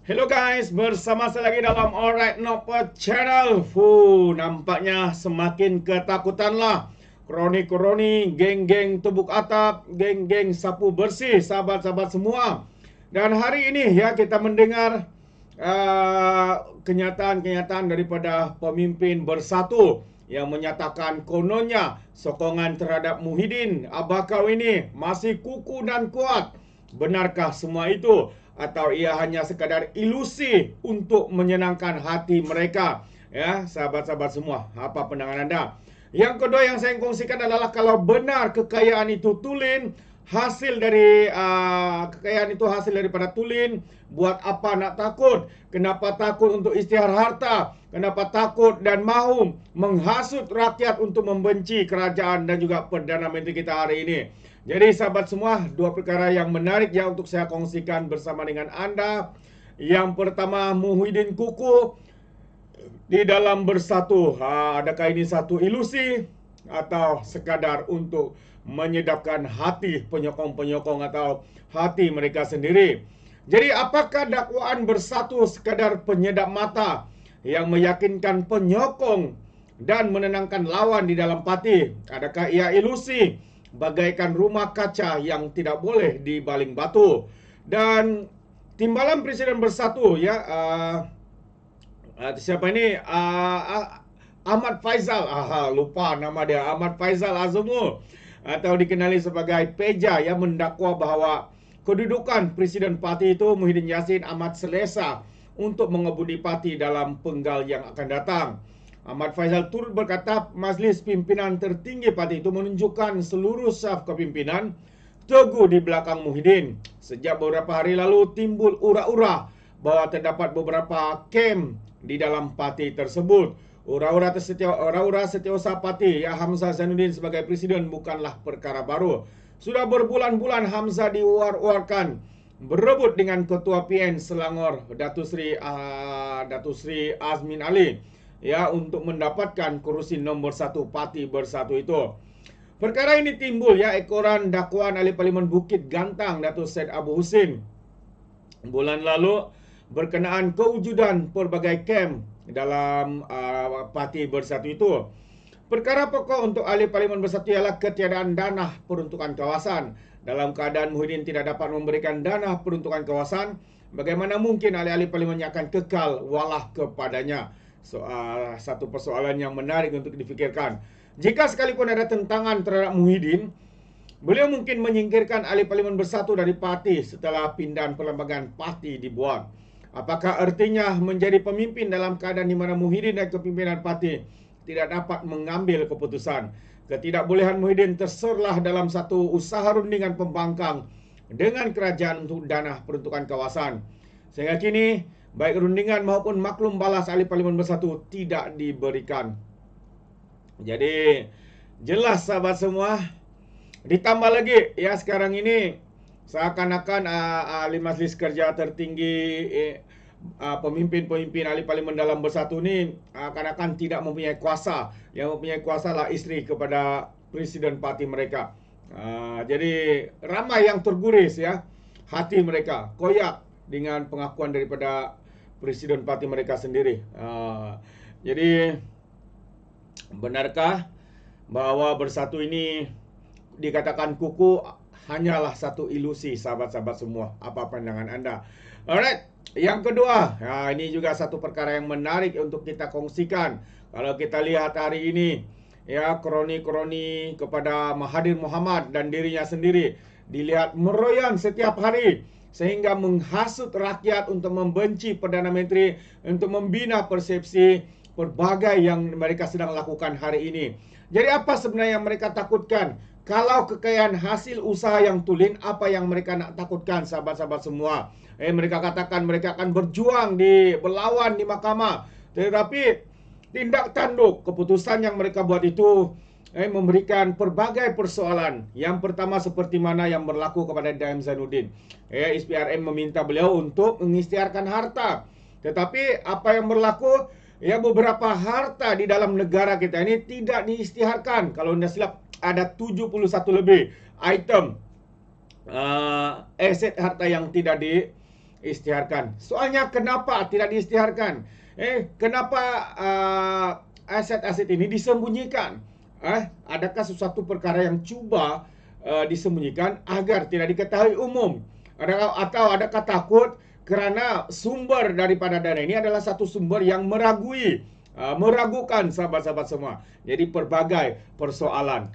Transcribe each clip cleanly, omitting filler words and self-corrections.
Hello guys, bersama saya lagi dalam Alright Noper Channel. Nampaknya semakin ketakutan lah. Kroni-kroni, geng-geng tubuk atap, geng-geng sapu bersih, sahabat-sahabat semua. Dan hari ini ya kita mendengar kenyataan-kenyataan daripada pemimpin bersatu yang menyatakan kononnya sokongan terhadap Muhyiddin Abakau ini masih kukuh dan kuat. Benarkah semua itu? Atau ia hanya sekadar ilusi untuk menyenangkan hati mereka? Ya, sahabat-sahabat semua, apa pandangan anda? Yang kedua yang saya kongsikan adalah kalau benar kekayaan itu tulen, hasil dari kekayaan itu hasil daripada tulen, buat apa nak takut? Kenapa takut untuk isytihar harta? Kenapa takut dan mahu menghasut rakyat untuk membenci kerajaan dan juga Perdana Menteri kita hari ini? Jadi sahabat semua, dua perkara yang menarik ya untuk saya kongsikan bersama dengan anda. Yang pertama, Muhyiddin kukuh di dalam bersatu. Adakah ini satu ilusi atau sekadar untuk menyedapkan hati penyokong-penyokong atau hati mereka sendiri? Jadi apakah dakwaan bersatu sekadar penyedap mata yang meyakinkan penyokong dan menenangkan lawan di dalam parti? Adakah ia ilusi bagaikan rumah kaca yang tidak boleh dibaling batu? Dan timbalan Presiden Bersatu ya, siapa ini, Ahmad Faizal, lupa nama dia, Ahmad Faizal Azumul, atau dikenali sebagai Peja, yang mendakwa bahawa kedudukan Presiden Parti itu Muhyiddin Yassin amat selesa untuk mengebudi parti dalam penggal yang akan datang. Ahmad Faizal turut berkata majlis pimpinan tertinggi parti itu menunjukkan seluruh saf kepimpinan teguh di belakang Muhyiddin. Sejak beberapa hari lalu timbul ura-ura bahawa terdapat beberapa kem di dalam parti tersebut. Ura-ura setiausaha parti ya Hamzah Zainuddin sebagai presiden bukanlah perkara baru. Sudah berbulan-bulan Hamzah diwar-warkan berebut dengan Ketua PN Selangor Datuk Sri Azmin Ali ya untuk mendapatkan kerusi nombor 1 parti bersatu itu. Perkara ini timbul ya ekoran dakwaan ahli Parlimen Bukit Gantang Datuk Syed Abu Husin bulan lalu berkenaan kewujudan pelbagai kem dalam parti bersatu itu. Perkara pokok untuk ahli Parlimen Bersatu ialah ketiadaan dana peruntukan kawasan. Dalam keadaan Muhyiddin tidak dapat memberikan dana peruntukan kawasan, bagaimana mungkin ahli-ahli Parlimennya akan kekal walah kepadanya? Satu persoalan yang menarik untuk difikirkan. Jika sekalipun ada tentangan terhadap Muhyiddin, beliau mungkin menyingkirkan ahli Parlimen Bersatu dari parti setelah pindahan perlembagaan parti dibuat. Apakah artinya menjadi pemimpin dalam keadaan di mana Muhyiddin dan kepimpinan parti tidak dapat mengambil keputusan? Ketidakbolehan Muhyiddin terserlah dalam satu usaha rundingan pembangkang dengan kerajaan untuk dana peruntukan kawasan. Sehingga kini, baik rundingan maupun maklum balas ahli Parlimen Bersatu tidak diberikan. Jadi, jelas sahabat semua. Ditambah lagi, ya sekarang ini seakan-akan ahli Majlis Kerja Tertinggi, pemimpin-pemimpin ahli Parlimen dalam bersatu ni akan-akan tidak mempunyai kuasa. Yang mempunyai kuasa lah isteri kepada presiden parti mereka. Jadi ramai yang terguris ya, hati mereka koyak dengan pengakuan daripada presiden parti mereka sendiri. Jadi benarkah bahawa bersatu ini dikatakan kukuh hanyalah satu ilusi, sahabat-sahabat semua? Apa pandangan anda? Alright, yang kedua, ini juga satu perkara yang menarik untuk kita kongsikan. Kalau kita lihat hari ini, ya kroni-kroni kepada Mahathir Mohamad dan dirinya sendiri dilihat meroyan setiap hari sehingga menghasut rakyat untuk membenci Perdana Menteri, untuk membina persepsi pelbagai yang mereka sedang lakukan hari ini. Jadi apa sebenarnya yang mereka takutkan? Kalau kekayaan hasil usaha yang tulen, apa yang mereka nak takutkan, sahabat-sahabat semua? Mereka katakan mereka akan berjuang berlawan di mahkamah. Tetapi tindak tanduk keputusan yang mereka buat itu memberikan pelbagai persoalan. Yang pertama seperti mana yang berlaku kepada Daim Zainuddin. SPRM meminta beliau untuk mengisytiharkan harta. Tetapi apa yang berlaku? Ya, beberapa harta di dalam negara kita ini tidak diisytiharkan. Kalau tidak silap, ada 71 lebih item aset harta yang tidak isytiharkan. Soalnya kenapa tidak diisytiharkan? Kenapa aset-aset ini disembunyikan? Adakah sesuatu perkara yang cuba disembunyikan agar tidak diketahui umum? Atau adakah takut kerana sumber daripada dana ini adalah satu sumber yang meragukan sahabat-sahabat semua. Jadi pelbagai persoalan.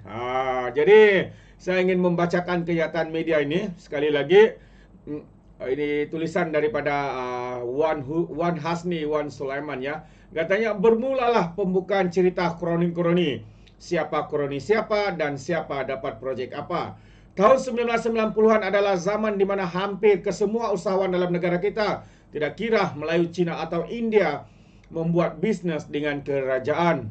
Jadi saya ingin membacakan kenyataan media ini sekali lagi. Ini tulisan daripada Wan Hasni Wan Sulaiman ya. Katanya bermulalah pembukaan cerita kroni-kroni. Siapa kroni siapa dan siapa dapat projek apa. Tahun 1990-an adalah zaman di mana hampir kesemua usahawan dalam negara kita, tidak kira Melayu, Cina atau India, membuat bisnes dengan kerajaan.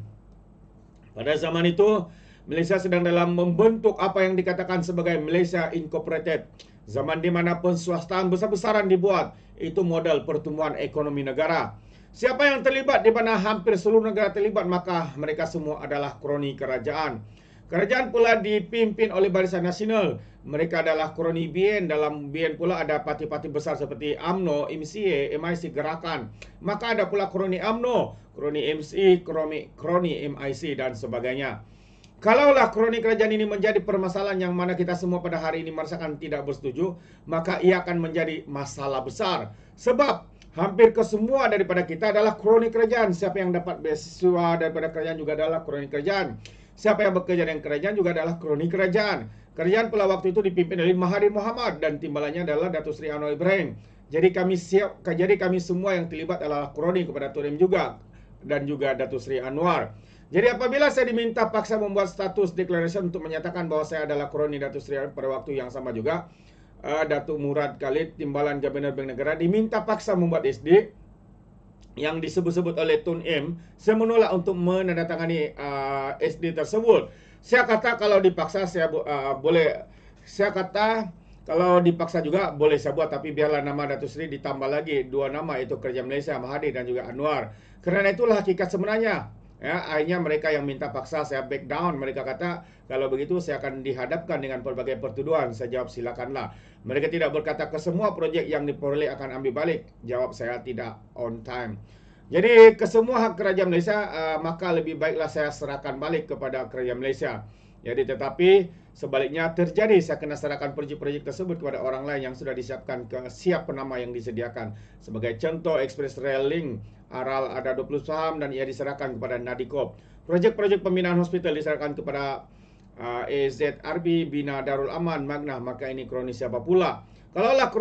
Pada zaman itu, Malaysia sedang dalam membentuk apa yang dikatakan sebagai Malaysia Incorporated. Zaman di mana penswastaan besar-besaran dibuat, itu modal pertumbuhan ekonomi negara. Siapa yang terlibat di mana hampir seluruh negara terlibat, maka mereka semua adalah kroni kerajaan. Kerajaan pula dipimpin oleh Barisan Nasional. Mereka adalah kroni BN. Dalam BN pula ada parti-parti besar seperti UMNO, MCA, MIC, Gerakan. Maka ada pula kroni UMNO, kroni MC, kroni MIC dan sebagainya. Kalaulah kroni kerajaan ini menjadi permasalahan yang mana kita semua pada hari ini merasakan tidak bersetuju, maka ia akan menjadi masalah besar. Sebab hampir kesemua daripada kita adalah kroni kerajaan. Siapa yang dapat beasiswa daripada kerajaan juga adalah kroni kerajaan. Siapa yang bekerja dengan kerajaan juga adalah kroni kerajaan. Kerajaan pula waktu itu dipimpin oleh Mahathir Mohamad dan timbalannya adalah Datuk Seri Anwar Ibrahim. Jadi kami semua yang terlibat adalah kroni kepada Tun M juga dan juga Datuk Seri Anwar. Jadi apabila saya diminta paksa membuat status declaration untuk menyatakan bahawa saya adalah kroni Datuk Seri Anwar pada waktu yang sama juga, Datuk Murad Khalid, Timbalan Gabenor Bank Negara, diminta paksa membuat SD yang disebut-sebut oleh Tun M. Saya menolak untuk menandatangani SD tersebut. Saya kata kalau dipaksa saya boleh. Saya kata kalau dipaksa juga boleh saya buat, tapi biarlah nama Datuk Seri ditambah lagi 2 nama, itu Kerajaan Malaysia, Mahathir dan juga Anwar. Kerana itulah hakikat sebenarnya. Ya, akhirnya mereka yang minta paksa saya back down. Mereka kata kalau begitu saya akan dihadapkan dengan pelbagai pertuduhan. Saya jawab silakanlah. Mereka tidak berkata ke semua projek yang diperoleh akan ambil balik. Jawab saya tidak on time. Jadi kesemua hak kerajaan Malaysia maka lebih baiklah saya serahkan balik kepada kerajaan Malaysia. Jadi tetapi sebaliknya terjadi saya kena serahkan projek-projek tersebut kepada orang lain yang sudah disiapkan ke siap penama yang disediakan. Sebagai contoh, Express Rail Link Aral ada 20 saham dan ia diserahkan kepada Nadikop. Projek-projek pembinaan hospital diserahkan kepada AZRB, Bina Darul Aman, Magna. Maka ini kroni siapa pula? Kalaulah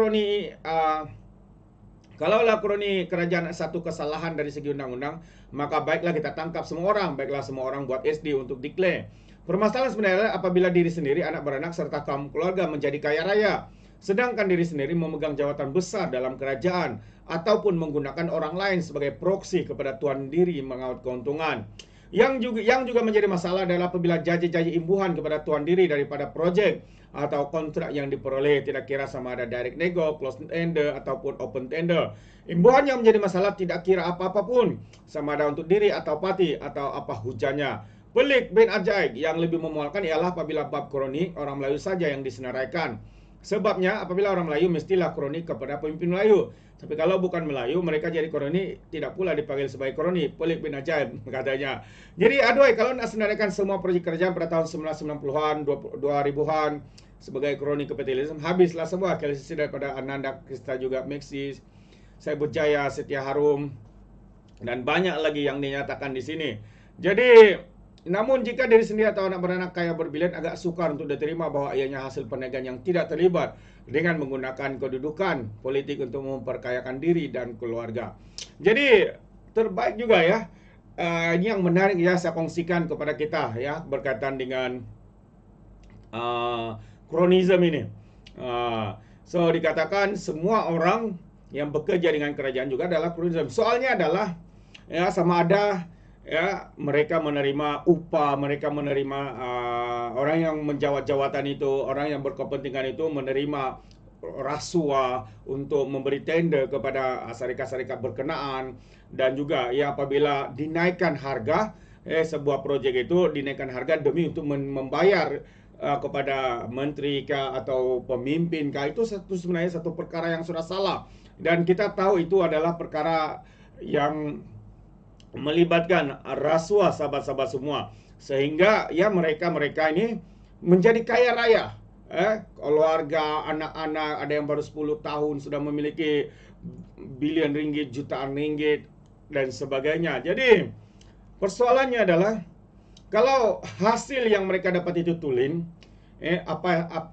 kroni kerajaan satu kesalahan dari segi undang-undang, maka baiklah kita tangkap semua orang. Baiklah semua orang buat SD untuk declare. Permasalahan sebenarnya apabila diri sendiri, anak beranak serta kaum keluarga menjadi kaya raya, sedangkan diri sendiri memegang jawatan besar dalam kerajaan ataupun menggunakan orang lain sebagai proksi kepada tuan diri mengaut keuntungan. Yang juga menjadi masalah adalah apabila janji-janji imbuhan kepada tuan diri daripada projek atau kontrak yang diperoleh, tidak kira sama ada direct nego, close tender ataupun open tender. Imbuhan yang menjadi masalah tidak kira apa-apa pun, sama ada untuk diri atau parti atau apa hujannya. Pelik bin ajaib yang lebih memualkan ialah apabila bab kroni orang Melayu saja yang disenaraikan. Sebabnya apabila orang Melayu mestilah kroni kepada pemimpin Melayu. Tapi kalau bukan Melayu, mereka jadi kroni tidak pula dipanggil sebagai kroni. Pelik bin ajaib katanya. Jadi aduhai, kalau nak senaraikan semua projek kerajaan pada tahun 1990-an, 2000-an sebagai kroni kapitalisme, habislah semua. Kalisisi daripada Ananda Krista juga Maxis, Saibut Jaya, Setia Harum dan banyak lagi yang dinyatakan di sini. Jadi namun jika diri sendiri atau anak beranak kaya berbilion, agak sukar untuk diterima bahawa ianya hasil perniagaan yang tidak terlibat dengan menggunakan kedudukan politik untuk memperkayakan diri dan keluarga. Jadi terbaik juga ya. Ini yang menarik ya, saya kongsikan kepada kita ya berkaitan dengan kronisme ini. So dikatakan semua orang yang bekerja dengan kerajaan juga adalah kronisme. Soalnya adalah ya sama ada ya mereka menerima upah, mereka menerima orang yang menjawat jawatan itu, orang yang berkepentingan itu menerima rasuah untuk memberi tender kepada syarikat-syarikat berkenaan. Dan juga ya apabila dinaikkan harga sebuah projek itu dinaikkan harga demi untuk membayar kepada menteri kah atau pemimpin kah, itu sebenarnya satu perkara yang sudah salah. Dan kita tahu itu adalah perkara yang melibatkan rasuah sahabat-sahabat semua, sehingga ya mereka ini menjadi kaya raya. Keluarga, anak-anak, ada yang baru 10 tahun sudah memiliki bilion ringgit, jutaan ringgit dan sebagainya. Jadi persoalannya adalah kalau hasil yang mereka dapat itu tulen,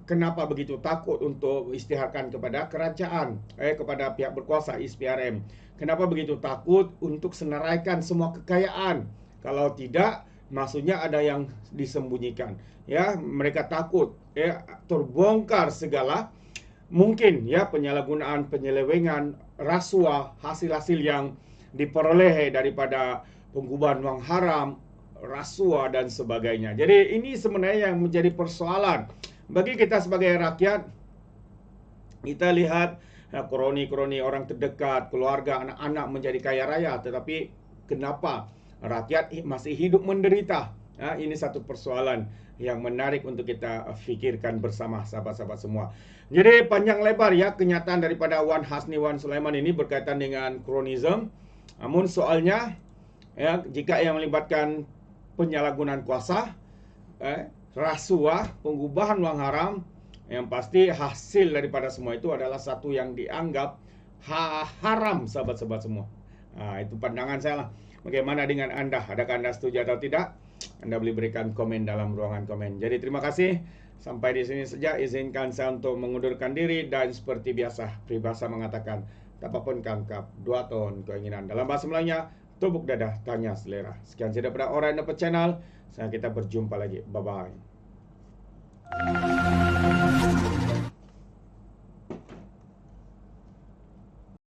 kenapa begitu takut untuk isytiharkan kepada kerajaan, kepada pihak berkuasa SPRM? Kenapa begitu takut untuk senaraikan semua kekayaan? Kalau tidak, maksudnya ada yang disembunyikan. Ya, mereka takut terbongkar segala mungkin ya penyalahgunaan, penyelewengan, rasuah, hasil-hasil yang diperoleh daripada pengubahan uang haram, rasuah dan sebagainya. Jadi ini sebenarnya yang menjadi persoalan bagi kita sebagai rakyat. Kita lihat kroni-kroni orang terdekat, keluarga, anak-anak menjadi kaya raya, tetapi kenapa rakyat masih hidup menderita? Ini satu persoalan yang menarik untuk kita fikirkan bersama sahabat-sahabat semua. Jadi panjang lebar ya kenyataan daripada Wan Hasni Wan Sulaiman ini berkaitan dengan kronisme. Namun soalnya ya, jika yang melibatkan penyalahgunaan kuasa, rasuah, pengubahan uang haram, yang pasti hasil daripada semua itu adalah satu yang dianggap haram, sahabat-sahabat semua. Itu pandangan saya lah. Bagaimana dengan Anda? Adakah Anda setuju atau tidak? Anda boleh berikan komen dalam ruangan komen. Jadi terima kasih. Sampai di sini saja. Izinkan saya untuk mengundurkan diri. Dan seperti biasa, peribahasa mengatakan, apapun kangkap, 2 tahun keinginan. Dalam bahasa Melayunya, tubuk dadah, tanya selera. Sekian saja daripada Orang Dapat Channel. Kita berjumpa lagi. Bye-bye.